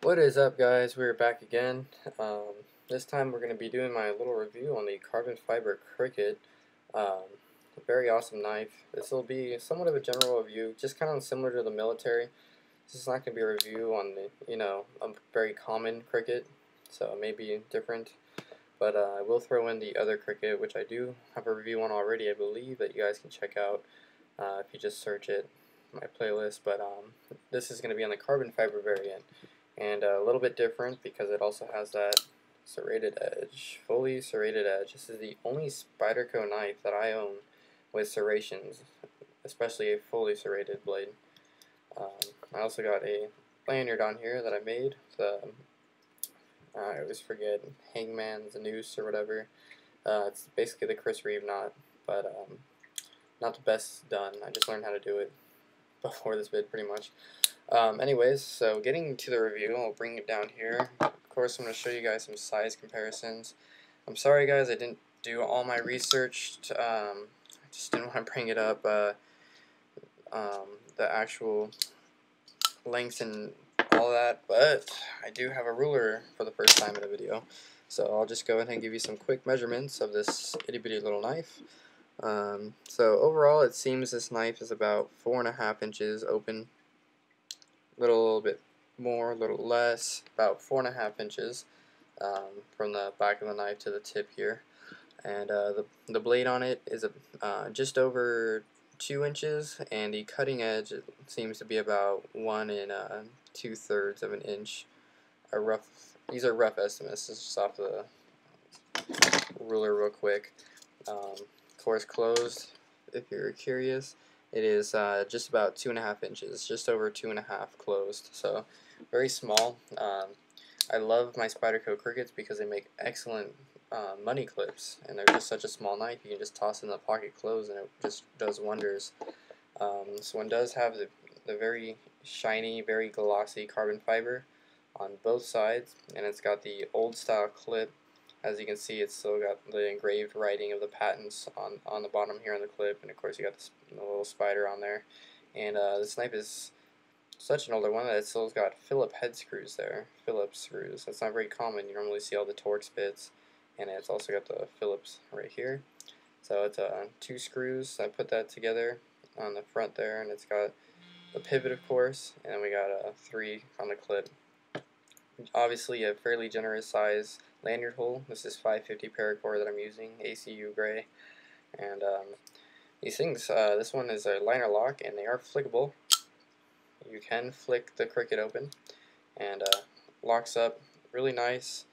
What is up, guys? We're back again. This time we're going to be doing my little review on the carbon fiber Cricut. A very awesome knife. This will be somewhat of a general review, just kind of similar to the military. This is not going to be a review on the, a very common Cricut, so it may be different. But I will throw in the other Cricut, which I do have a review on already, I believe, that you guys can check out if you just search it in my playlist. But this is going to be on the carbon fiber variant. And a little bit different because it also has that serrated edge, fully serrated edge. This is the only Spyderco knife that I own with serrations, especially a fully serrated blade. I also got a lanyard on here that I made. I always forget, Hangman's Noose or whatever. It's basically the Chris Reeve knot, but not the best done. I just learned how to do it before this vid, pretty much. Anyways, so getting to the review, I'll bring it down here. Of course, I'm going to show you guys some size comparisons. I'm sorry, guys, I didn't do all my research. I just didn't want to bring it up, the actual lengths and all that, but I do have a ruler for the first time in a video. So I'll just go ahead and give you some quick measurements of this itty-bitty little knife. So overall, it seems this knife is about 4.5 inches open. Little bit more, a little less, about 4.5 inches from the back of the knife to the tip here. And the blade on it is just over 2 inches, and the cutting edge seems to be about 1 2/3 of an inch. These are rough estimates. This is just off the ruler real quick. Of course, closed, if you're curious. It is just about 2.5 inches, just over 2.5 closed, so very small. I love my Spyderco Cricuts because they make excellent money clips, and they're just such a small knife. You can just toss it in the pocket closed, and it just does wonders. This one does have the very shiny, very glossy carbon fiber on both sides, and it's got the old style clip. As you can see, it's still got the engraved writing of the patents on the bottom here on the clip, and of course you got the little spider on there. And this knife is such an older one that it still's got Phillips head screws there, Phillips screws. That's not very common. You normally see all the Torx bits, and it's also got the Phillips right here. So it's 2 screws. I put that together on the front there, and it's got the pivot, of course, and then we got 3 on the clip. Obviously a fairly generous size lanyard hole. This is 550 paracord that I'm using, ACU gray. And these things, this one is a liner lock, and they are flickable. You can flick the Cricut open, and locks up really nice.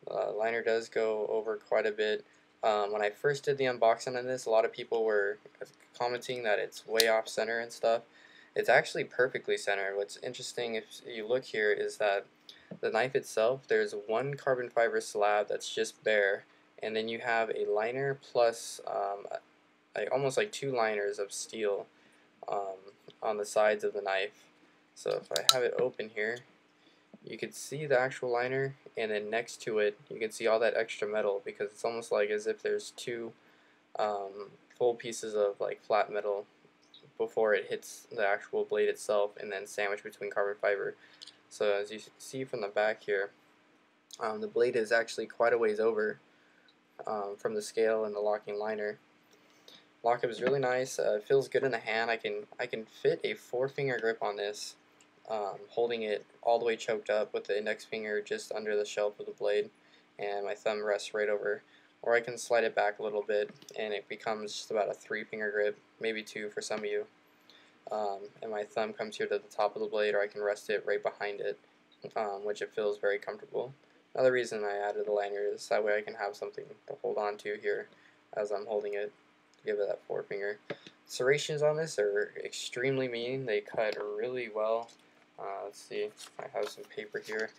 Liner does go over quite a bit. When I first did the unboxing on this, a lot of people were commenting that it's way off center and stuff. It's actually perfectly centered. What's interesting, if you look here, is that the knife itself, there's one carbon fiber slab that's just bare, and then you have a liner plus almost like 2 liners of steel on the sides of the knife. So if I have it open here, you can see the actual liner, and then next to it you can see all that extra metal, because it's almost like as if there's 2 full pieces of like flat metal before it hits the actual blade itself, and then sandwiched between carbon fiber. So as you see from the back here, the blade is actually quite a ways over from the scale and the locking liner. Lockup is really nice. It feels good in the hand. I can fit a 4-finger grip on this, holding it all the way choked up with the index finger just under the shelf of the blade, and my thumb rests right over. Or I can slide it back a little bit, and it becomes just about a 3-finger grip, maybe 2 for some of you. And my thumb comes here to the top of the blade, or I can rest it right behind it, which it feels very comfortable. Another reason I added the lanyard is that way I can have something to hold on to here as I'm holding it, to give it that 4-finger. Serrations on this are extremely mean. They cut really well. Let's see, I have some paper here.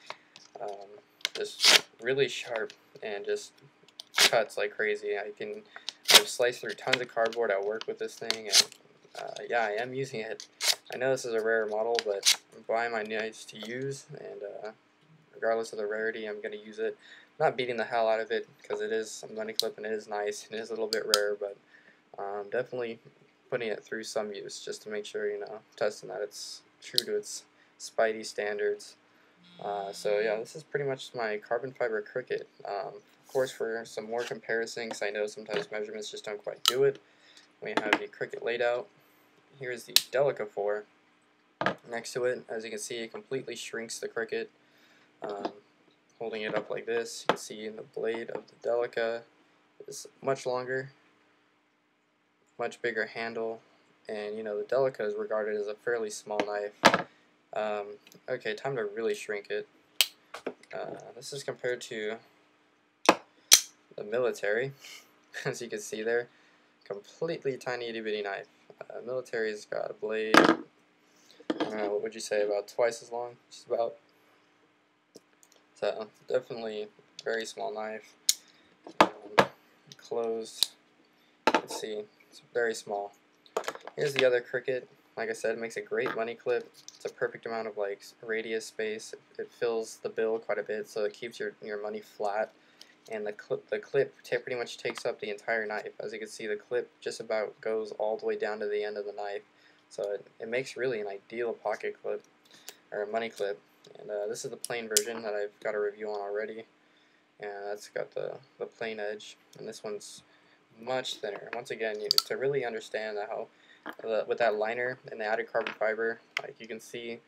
Just really sharp and just cuts like crazy. I've sliced through tons of cardboard at work with this thing, and yeah, I am using it. I know this is a rare model, but I'm buying my knives to use, and regardless of the rarity, I'm going to use it. I'm not beating the hell out of it, because it is a money clip and it is nice, and it is a little bit rare, but definitely putting it through some use just to make sure, testing that it's true to its Spidey standards. So yeah, this is pretty much my carbon fiber cricket. Of course, for some more comparison, because I know sometimes measurements just don't quite do it, we have the cricket laid out. Here's the Delica 4 next to it. As you can see, it completely shrinks the cricket. Holding it up like this, you can see the blade of the Delica is much longer, much bigger handle, and you know the Delica is regarded as a fairly small knife. Okay, time to really shrink it. This is compared to the military, as you can see there, completely tiny itty bitty knife. Military's got a blade, I don't know, what would you say, about twice as long, just about. So definitely very small knife. Closed, let's see, it's very small. Here's the other cricket. Like I said, it makes a great money clip. It's a perfect amount of like radius space. It fills the bill quite a bit, so it keeps your money flat. And the clip pretty much takes up the entire knife. As you can see, the clip just about goes all the way down to the end of the knife. So it makes really an ideal pocket clip, or a money clip. And this is the plain version that I've got a review on already. And that's got the plain edge. And this one's much thinner. Once again, to really understand how, with that liner and the added carbon fiber, like you can see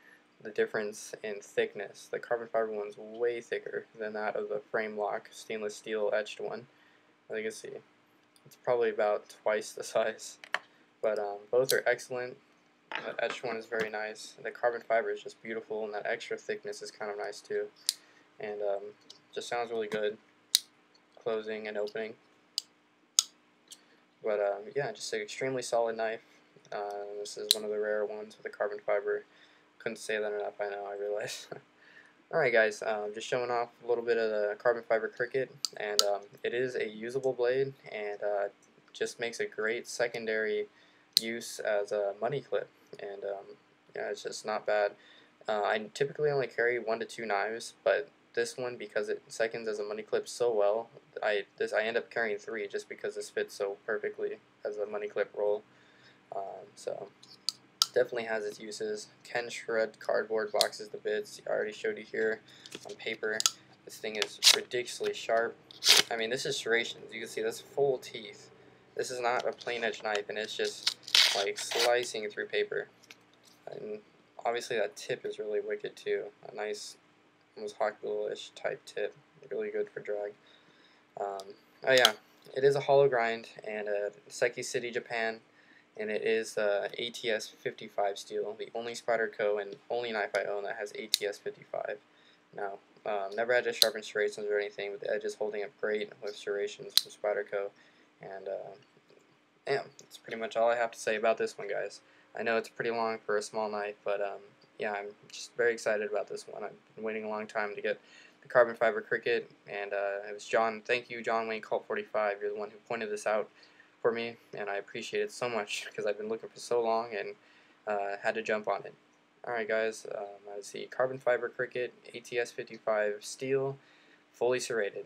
the difference in thickness. The carbon fiber one's way thicker than that of the frame lock stainless steel etched one. As you can see, it's probably about twice the size. But both are excellent. The etched one is very nice. The carbon fiber is just beautiful, and that extra thickness is kind of nice too. And just sounds really good, closing and opening. But yeah, just an extremely solid knife. This is one of the rare ones with a carbon fiber. Couldn't say that enough, I know, I realize. Alright guys, just showing off a little bit of the carbon fiber cricket, and it is a usable blade, and just makes a great secondary use as a money clip, and yeah, it's just not bad. I typically only carry 1 to 2 knives, but this one, because it seconds as a money clip so well, I end up carrying 3 just because this fits so perfectly as a money clip roll. So definitely has its uses. Can shred cardboard boxes to bits. I already showed you here on paper. This thing is ridiculously sharp. I mean, this is serrations. You can see that's full teeth. This is not a plain edge knife, and it's just like slicing through paper. And obviously that tip is really wicked too. A nice, almost hockbill-ish type tip. Really good for drag. Oh yeah, it is a hollow grind, and Seki City, Japan. And it is ATS 55 steel, the only Spyderco and only knife I own that has ATS 55. Now, never had to sharpen serrations or anything, but the edge is holding up great with serrations from Spyderco. And yeah, that's pretty much all I have to say about this one, guys. I know it's pretty long for a small knife, but yeah, I'm just very excited about this one. I've been waiting a long time to get the carbon fiber cricket, and it was John. Thank you, John Wayne Cult 45. You're the one who pointed this out for me, and I appreciate it so much because I've been looking for so long and had to jump on it. Alright guys, I see carbon fiber cricket, ATS 55 steel, fully serrated.